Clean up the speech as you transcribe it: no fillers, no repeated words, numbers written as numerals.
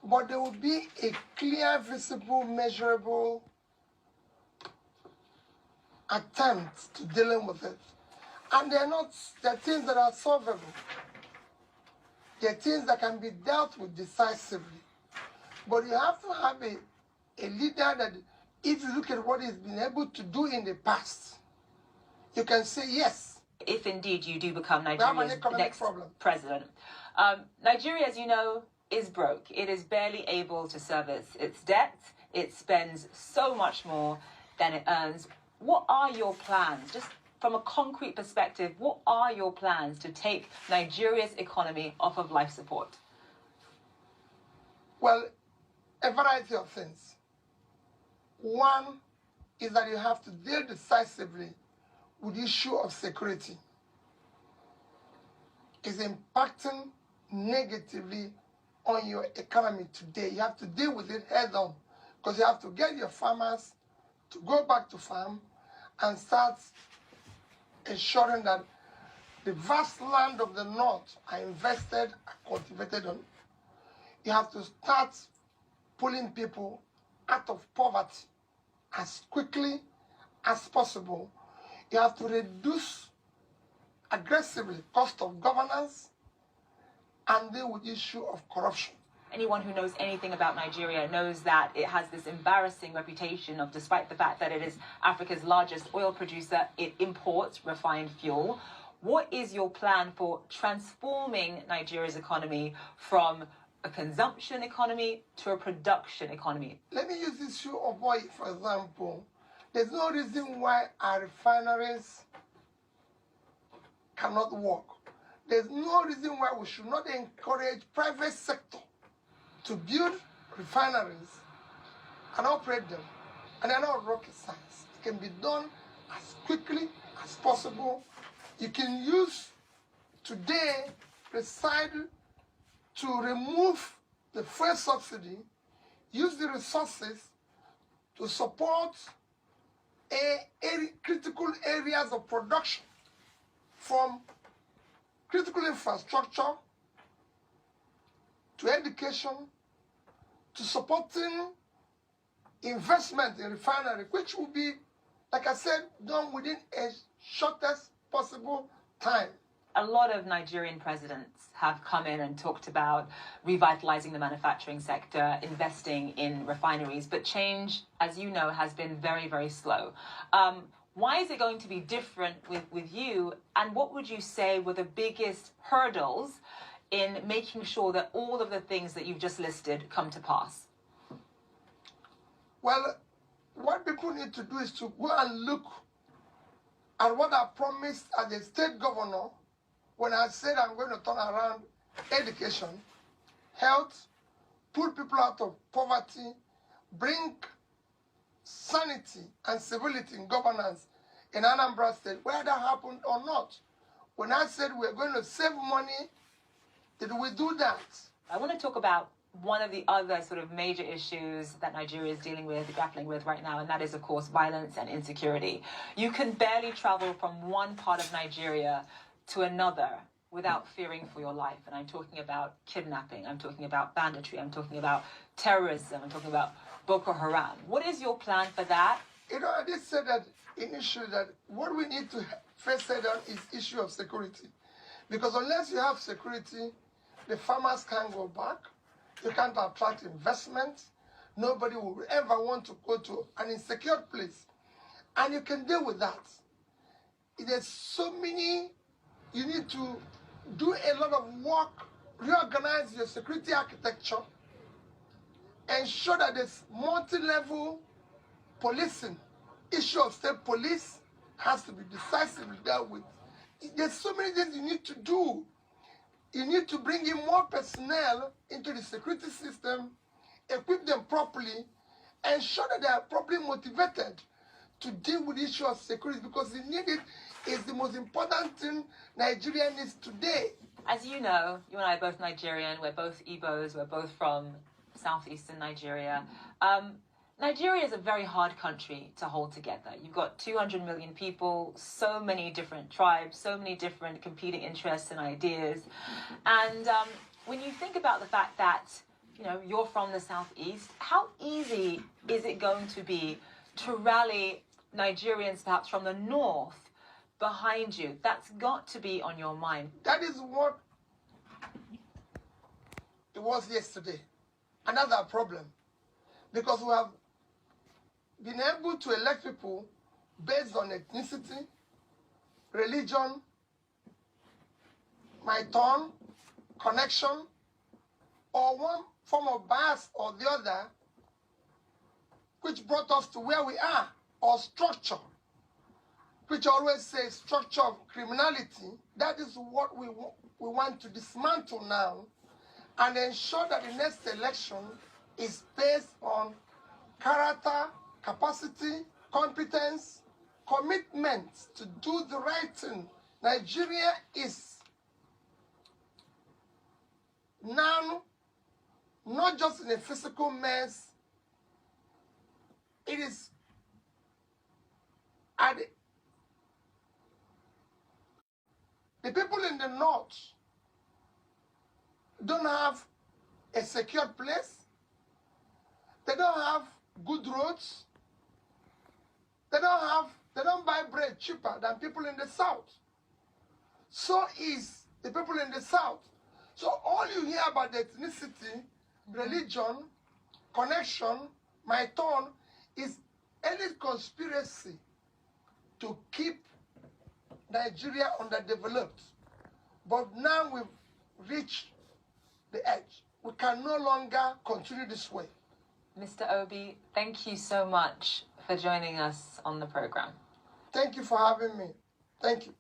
but there will be a clear, visible, measurable attempt to dealing with it. And they're things that are solvable. They're things that can be dealt with decisively. But you have to have a leader that, if you look at what he's been able to do in the past, you can say yes. If indeed you do become Nigeria's next president. Nigeria, as you know, is broke. It is barely able to service its debt. It spends so much more than it earns. What are your plans? Just from a concrete perspective, what are your plans to take Nigeria's economy off of life support? Well, a variety of things. One is that you have to deal decisively with the issue of security. It's impacting negatively on your economy today. You have to deal with it head on, because you have to get your farmers to go back to farm and start ensuring that the vast land of the north are invested, are cultivated on. You have to start pulling people out of poverty as quickly as possible. You have to reduce aggressively cost of governance and deal with the issue of corruption. Anyone who knows anything about Nigeria knows that it has this embarrassing reputation of, despite the fact that it is Africa's largest oil producer, it imports refined fuel. What is your plan for transforming Nigeria's economy from a consumption economy to a production economy? Let me use the issue of oil, for example. There's no reason why our refineries cannot work. There's no reason why we should not encourage private sector to build refineries and operate them. And they're not rocket science. It can be done as quickly as possible. You can use today precisely to remove the fuel subsidy, use the resources to support critical areas of production, from critical infrastructure to education to supporting investment in refinery, which will be, like I said, done within a shortest possible time. A lot of Nigerian presidents have come in and talked about revitalizing the manufacturing sector, investing in refineries, but change, as you know, has been very, very slow. Why is it going to be different with you? And what would you say were the biggest hurdles in making sure that all of the things that you've just listed come to pass? Well, what people need to do is to go and look at what I promised as a state governor when I said I'm going to turn around education, health, pull people out of poverty, bring sanity and civility in governance in Anambra State, whether that happened or not. When I said we're going to save money, did we do that? I want to talk about one of the other sort of major issues that Nigeria is grappling with right now, and that is, of course, violence and insecurity. You can barely travel from one part of Nigeria to another without fearing for your life. And I'm talking about kidnapping, I'm talking about banditry, I'm talking about terrorism, I'm talking about Boko Haram. What is your plan for that? You know, I did say that initially, that what we need to first set down is issue of security. Because unless you have security, the farmers can't go back, you can't attract investment, nobody will ever want to go to an insecure place. And you can deal with that. There's so many, you need to do a lot of work, reorganize your security architecture, ensure that there's multi-level policing. Issue of state police has to be decisively dealt with. There's so many things you need to do. You need to bring in more personnel into the security system, equip them properly, ensure that they are properly motivated to deal with the issue of security, because the need is the most important thing Nigeria needs today. As you know, you and I are both Nigerian, we're both Igbos, we're both from southeastern Nigeria. Nigeria is a very hard country to hold together. You've got 200 million people, so many different tribes, so many different competing interests and ideas. And when you think about the fact that you're from the southeast. How easy is it going to be to rally Nigerians perhaps from the north behind you? That's got to be on your mind. That is what it was yesterday. Another problem. Because we have been able to elect people based on ethnicity, religion, my turn, connection, or one form of bias or the other, which brought us to where we are, or structure, which always says structure of criminality. That is what we want to dismantle now and ensure that the next election is based on character, capacity, competence, commitment to do the right thing. Nigeria is now not just in a physical mess, it is at the people in the north don't have a secure place. They don't have good roads. They don't buy bread cheaper than people in the south. So is the people in the south. So all you hear about the ethnicity, religion, connection, my turn, is any conspiracy to keep Nigeria underdeveloped. But now we've reached the edge. We can no longer continue this way. Mr. Obi, thank you so much for joining us on the program. Thank you for having me. Thank you.